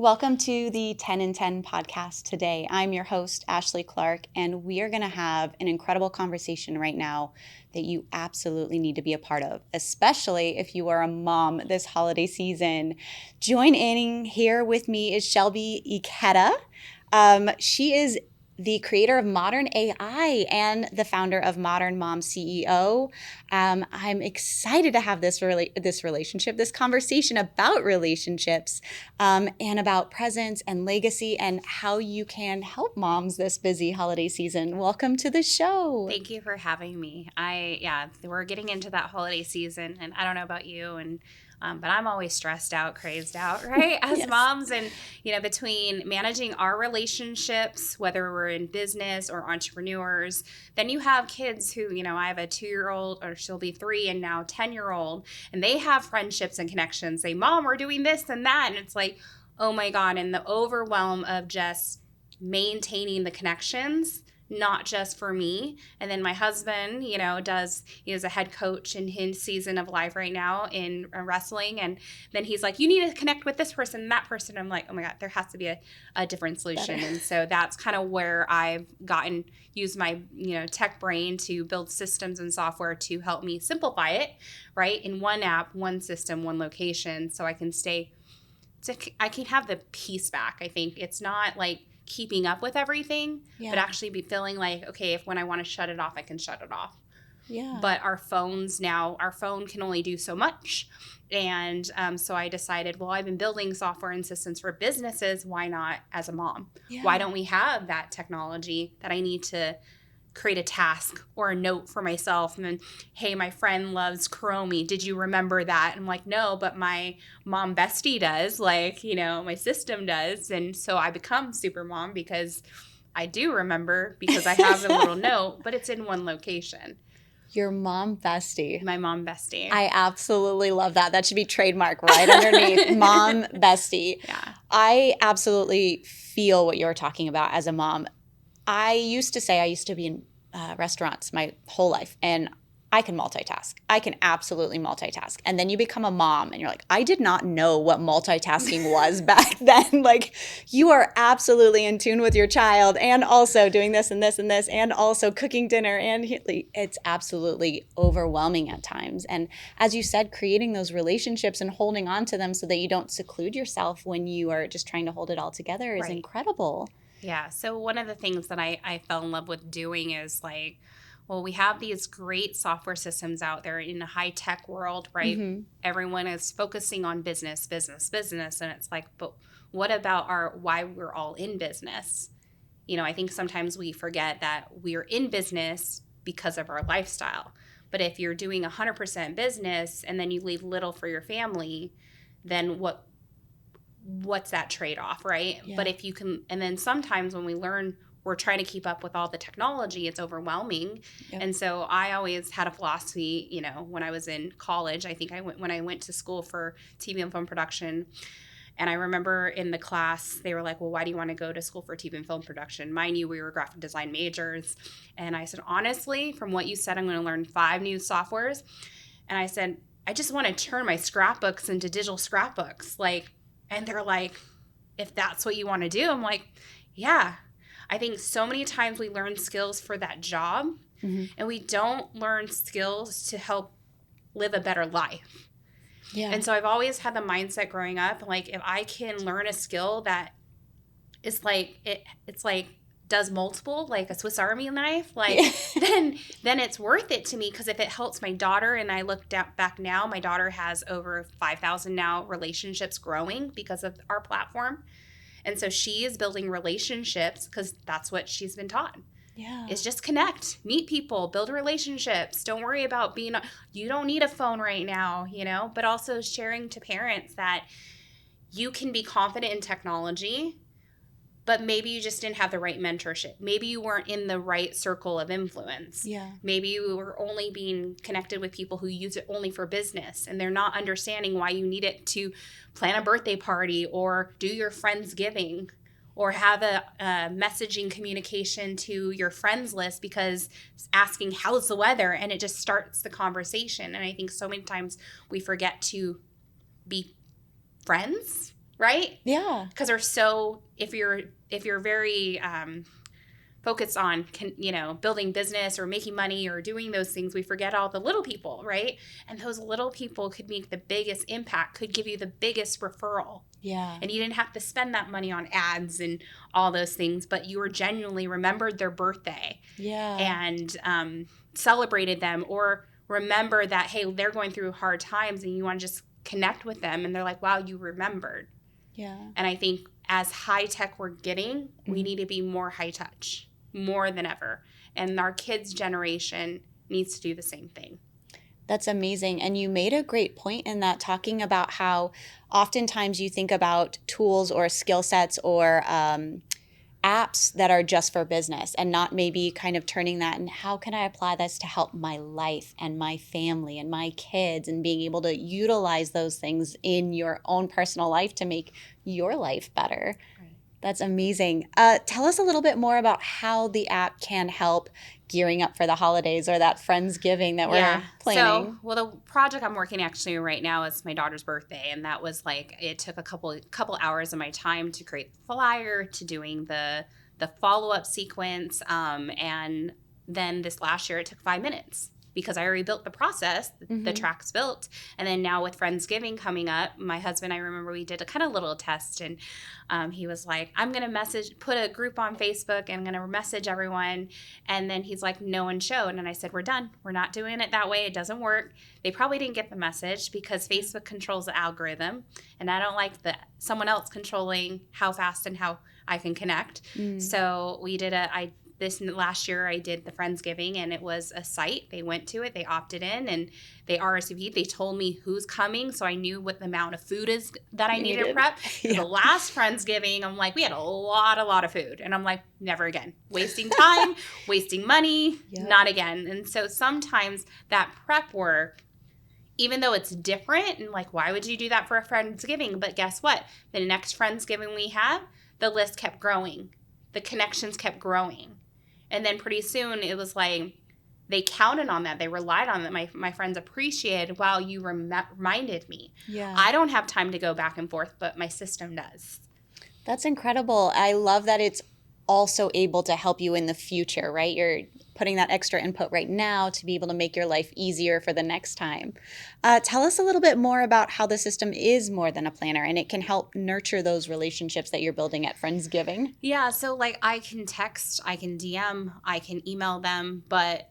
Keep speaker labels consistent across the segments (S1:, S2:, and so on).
S1: Welcome to the 10 in 10 podcast today. I'm your host, Ashley Clark, and we are going to have an incredible conversation right now that you absolutely need to be a part of, especially if you are a mom this holiday season. Joining here with me is Shelby Ikeda. She is the creator of Modern AI and the founder of Modern Mom CEO. I'm excited to have this conversation about relationships, and about presence and legacy and how you can help moms this busy holiday season. Welcome to the show.
S2: Thank you for having me. We're getting into that holiday season, and I don't know about you, but I'm always stressed out, crazed out, right? As
S1: Yes.
S2: moms, and between managing our relationships, whether we're in business or entrepreneurs, then you have kids who, I have a 2-year-old, or she'll be 3, and now 10-year-old, and they have friendships and connections. Say, Mom, we're doing this and that, and it's like, oh my God, and the overwhelm of just maintaining the connections. Not just for me. And then my husband, he is a head coach in his season of life right now in wrestling. And then he's like, you need to connect with this person and that person. I'm like, oh my God, there has to be a different solution. Better. And so that's kind of where I've used my, tech brain to build systems and software to help me simplify it, right? In one app, one system, one location. So I can I can have the peace back. I think it's not like keeping up with everything, but actually be feeling like, okay, when I want to shut it off, I can shut it off.
S1: Yeah.
S2: But our phone can only do so much. And so I decided, well, I've been building software and systems for businesses. Why not as a mom? Yeah. Why don't we have that technology that I need to create a task or a note for myself? And then, hey, my friend loves Kuromi. Did you remember that? And I'm like, no, but my mom bestie does, my system does. And so I become super mom because I do remember, because I have a little note, but it's in one location.
S1: Your mom bestie.
S2: My mom bestie.
S1: I absolutely love that. That should be trademark right underneath mom bestie.
S2: Yeah.
S1: I absolutely feel what you're talking about as a mom. I used to be in restaurants my whole life, and I can multitask. I can absolutely multitask. And then you become a mom, and you're like, I did not know what multitasking was back then. Like, you are absolutely in tune with your child, and also doing this and this and this, and also cooking dinner, and it's absolutely overwhelming at times. And as you said, creating those relationships and holding on to them so that you don't seclude yourself when you are just trying to hold it all together is incredible.
S2: Yeah. So one of the things that I fell in love with doing is we have these great software systems out there in the high tech world, right? Mm-hmm. Everyone is focusing on business. And it's like, but what about why we're all in business? I think sometimes we forget that we're in business because of our lifestyle. But if you're doing 100% business and then you leave little for your family, then what's that trade-off, right? Yeah. But if you can, and then sometimes when we're trying to keep up with all the technology, it's overwhelming. Yep. And so I always had a philosophy, when I was in college, I think when I went to school for TV and film production, and I remember in the class, they were like, well, why do you want to go to school for TV and film production? Mind you, we were graphic design majors. And I said, honestly, from what you said, I'm going to learn 5 new softwares. And I said, I just want to turn my scrapbooks into digital scrapbooks. And they're like, if that's what you want to do, I'm like, yeah. I think so many times we learn skills for that job, mm-hmm. and we don't learn skills to help live a better life. Yeah. And so I've always had the mindset growing up, if I can learn a skill that is it's does multiple, like a Swiss Army knife, then it's worth it to me, because if it helps my daughter, and I look back now, my daughter has over 5,000 now relationships growing because of our platform. And so she is building relationships because that's what she's been taught. Yeah. Is just connect, meet people, build relationships. Don't worry about you don't need a phone right now, but also sharing to parents that you can be confident in technology, but maybe you just didn't have the right mentorship. Maybe you weren't in the right circle of influence. Yeah. Maybe you were only being connected with people who use it only for business, and they're not understanding why you need it to plan a birthday party or do your Friendsgiving or have a messaging communication to your friends list, because asking how's the weather, and it just starts the conversation. And I think so many times we forget to be friends, right?
S1: Yeah.
S2: Because they're so, if you're very focused on, building business or making money or doing those things, we forget all the little people, right? And those little people could make the biggest impact, could give you the biggest referral.
S1: Yeah.
S2: And you didn't have to spend that money on ads and all those things, but you were genuinely remembered their birthday.
S1: Yeah.
S2: And celebrated them, or remember that, hey, they're going through hard times and you want to just connect with them. And they're like, wow, you remembered.
S1: Yeah.
S2: And I think as high tech we're getting, we need to be more high touch, more than ever. And our kids' generation needs to do the same thing.
S1: That's amazing. And you made a great point in that, talking about how oftentimes you think about tools or skill sets or apps that are just for business, and not maybe kind of turning that and how can I apply this to help my life and my family and my kids, and being able to utilize those things in your own personal life to make your life better.
S2: Right.
S1: That's amazing. Tell us a little bit more about how the app can help gearing up for the holidays or that Friendsgiving that we're planning.
S2: So, well, the project I'm working actually right now is my daughter's birthday, and that was like, it took a couple hours of my time to create the flyer, to doing the follow-up sequence, and then this last year it took 5 minutes because I already built the process, the track's built. And then now with Friendsgiving coming up, my husband, I remember we did a kind of little test, and he was like, I'm going to put a group on Facebook and I'm going to message everyone. And then he's like, no one showed. And I said, we're done. We're not doing it that way. It doesn't work. They probably didn't get the message because Facebook controls the algorithm. And I don't like someone else controlling how fast and how I can connect. So we did this last year I did the Friendsgiving, and it was a site. They went to it, they opted in, and they RSVP'd. They told me who's coming, so I knew what the amount of food is that I needed to prep. Yeah. The last Friendsgiving, I'm like, we had a lot of food. And I'm like, never again. Wasting time, wasting money, not again. And so sometimes that prep work, even though it's different, and like, why would you do that for a Friendsgiving? But guess what? The next Friendsgiving we have, the list kept growing. The connections kept growing. And then pretty soon it was like they counted on that. They relied on that. My friends appreciated, wow, you reminded me.
S1: Yeah.
S2: I don't have time to go back and forth, but my system does.
S1: That's incredible. I love that it's also able to help you in the future, right? You're putting that extra input right now to be able to make your life easier for the next time. Tell us a little bit more about how the system is more than a planner, and it can help nurture those relationships that you're building at Friendsgiving.
S2: Yeah, so like I can text, I can DM, I can email them, but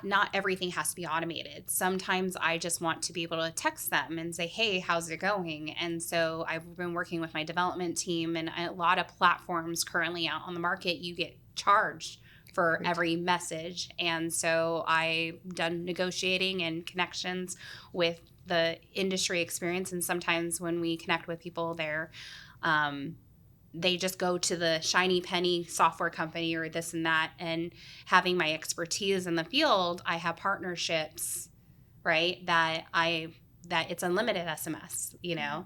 S2: not everything has to be automated. Sometimes I just want to be able to text them and say, hey, how's it going? And so I've been working with my development team, and a lot of platforms currently out on the market, you get charged for every message. And so I've done negotiating and connections with the industry experience. And sometimes when we connect with people there, they just go to the shiny penny software company or this and that. And having my expertise in the field, I have partnerships, right, that it's unlimited SMS,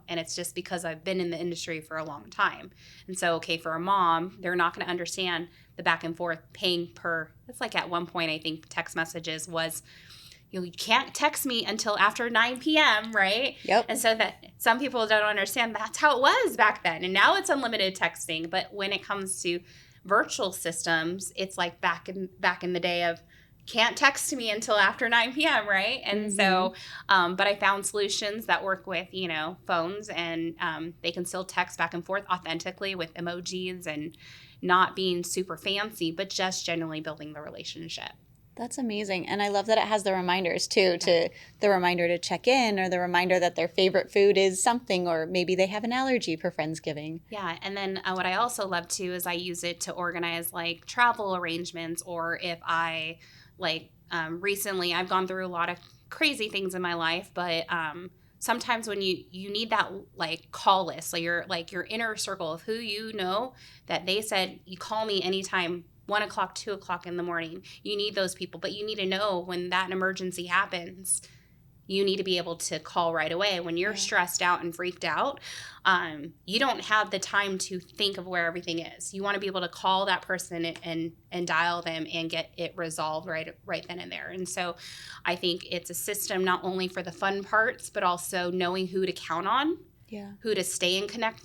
S2: and it's just because I've been in the industry for a long time. And so, okay, for a mom, they're not going to understand the back and forth paying per. It's like at one point, I think text messages was, you can't text me until after 9 p.m., right?
S1: Yep.
S2: And so that some people don't understand that's how it was back then. And now it's unlimited texting. But when it comes to virtual systems, it's like back in the day of, can't text me until after 9 p.m., right? And so, but I found solutions that work with, phones, and they can still text back and forth authentically with emojis and not being super fancy, but just generally building the relationship.
S1: That's amazing. And I love that it has the reminders too, to the reminder to check in, or the reminder that their favorite food is something, or maybe they have an allergy for Friendsgiving.
S2: Yeah. And then what I also love too is I use it to organize like travel arrangements, or if I recently I've gone through a lot of crazy things in my life, but sometimes when you need that like call list, so your inner circle of who that they said, you call me anytime, 1 o'clock, 2 o'clock in the morning. You need those people, but you need to know when that emergency happens, you need to be able to call right away. When you're stressed out and freaked out, you don't have the time to think of where everything is. You want to be able to call that person and dial them and get it resolved right then and there. And so I think it's a system not only for the fun parts, but also knowing who to count on
S1: Yeah.
S2: who to stay and connect.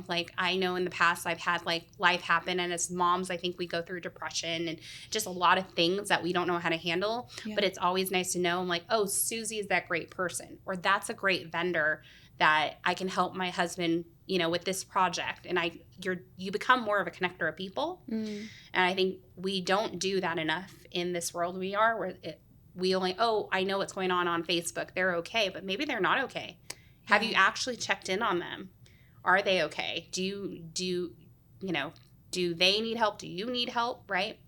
S2: Like I know in the past I've had like life happen, and as moms, I think we go through depression and just a lot of things that we don't know how to handle.
S1: Yeah.
S2: But it's always nice to know, I'm like, oh, Susie is that great person, or that's a great vendor that I can help my husband, with this project. And you become more of a connector of people. And I think we don't do that enough in this world we only, oh, I know what's going on Facebook. They're okay, but maybe they're not okay. Have you actually checked in on them? Are they okay? Do they need help? Do you need help? Right?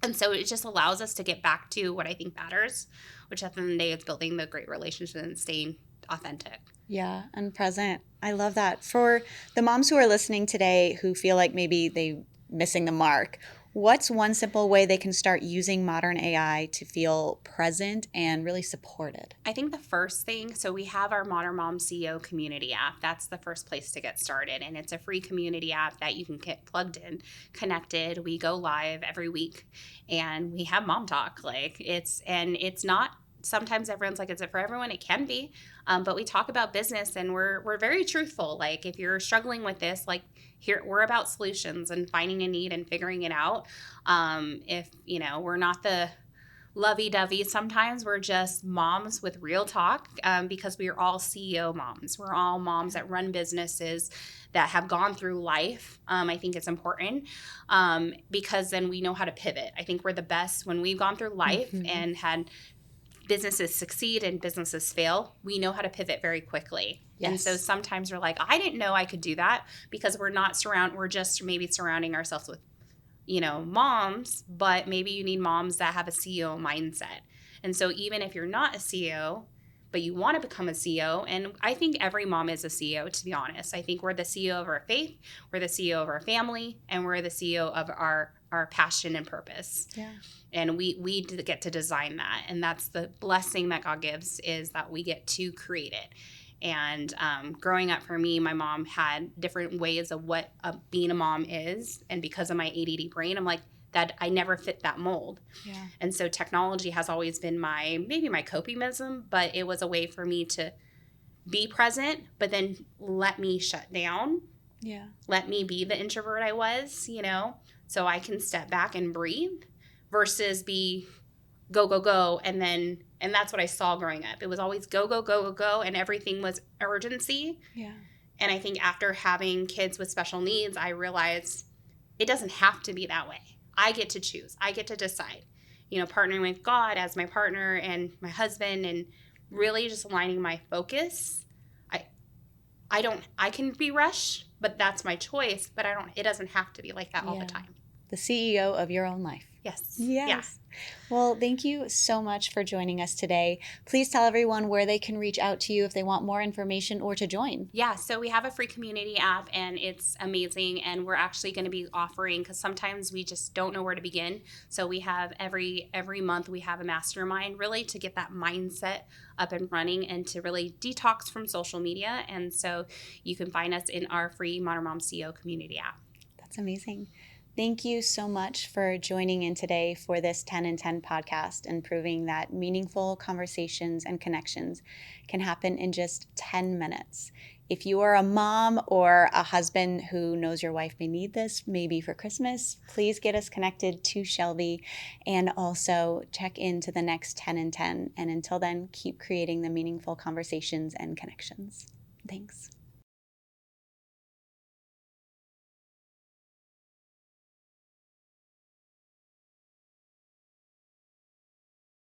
S2: And so it just allows us to get back to what I think matters, which at the end of the day is building the great relationship and staying authentic.
S1: Yeah, and present. I love that. For the moms who are listening today who feel like maybe they missing the mark, what's one simple way they can start using modern AI to feel present and really supported?
S2: I think the first thing, so we have our Modern Mom CEO community app. That's the first place to get started. And it's a free community app that you can get plugged in, connected. We go live every week and we have mom talk. It's not, sometimes everyone's like, is it for everyone? It can be. But we talk about business and we're very truthful. Like if you're struggling with this, like here, we're about solutions and finding a need and figuring it out. If, we're not the lovey-dovey, sometimes we're just moms with real talk, because we are all CEO moms. We're all moms that run businesses that have gone through life. I think it's important, because then we know how to pivot. I think we're the best when we've gone through life and had businesses succeed and businesses fail. We know how to pivot very quickly. Yes. And so sometimes we're like, I didn't know I could do that, because we're just maybe surrounding ourselves with moms, but maybe you need moms that have a CEO mindset. And so even if you're not a CEO, but you want to become a CEO, and I think every mom is a CEO, to be honest. I think we're the CEO of our faith, we're the CEO of our family, and we're the CEO of our passion and purpose.
S1: Yeah.
S2: And we get to design that. And that's the blessing that God gives, is that we get to create it. And growing up for me, my mom had different ways of what being a mom is. And because of my ADD brain, I'm like, that I never fit that mold.
S1: Yeah.
S2: And so technology has always been maybe my coping mechanism, but it was a way for me to be present, but then let me shut down.
S1: Yeah.
S2: Let me be the introvert I was, so I can step back and breathe versus be go, go, go. And that's what I saw growing up. It was always go, go, go, go, go. And everything was urgency.
S1: Yeah.
S2: And I think after having kids with special needs, I realized it doesn't have to be that way. I get to choose. I get to decide, partnering with God as my partner and my husband, and really just aligning my focus. I can be rushed, but that's my choice. But it doesn't have to be like that all the time.
S1: The CEO of your own life.
S2: Yes.
S1: Yes.
S2: Yeah.
S1: Well, thank you so much for joining us today. Please tell everyone where they can reach out to you if they want more information or to join.
S2: Yeah, so we have a free community app and it's amazing. And we're actually going to be offering, because sometimes we just don't know where to begin. So we have every month we have a mastermind, really to get that mindset up and running and to really detox from social media. And so you can find us in our free Modern Mom CEO community app.
S1: That's amazing. Thank you so much for joining in today for this 10 and 10 podcast and proving that meaningful conversations and connections can happen in just 10 minutes. If you are a mom or a husband who knows your wife may need this, maybe for Christmas, please get us connected to Shelby and also check into the next 10 and 10. And until then, keep creating the meaningful conversations and connections. Thanks.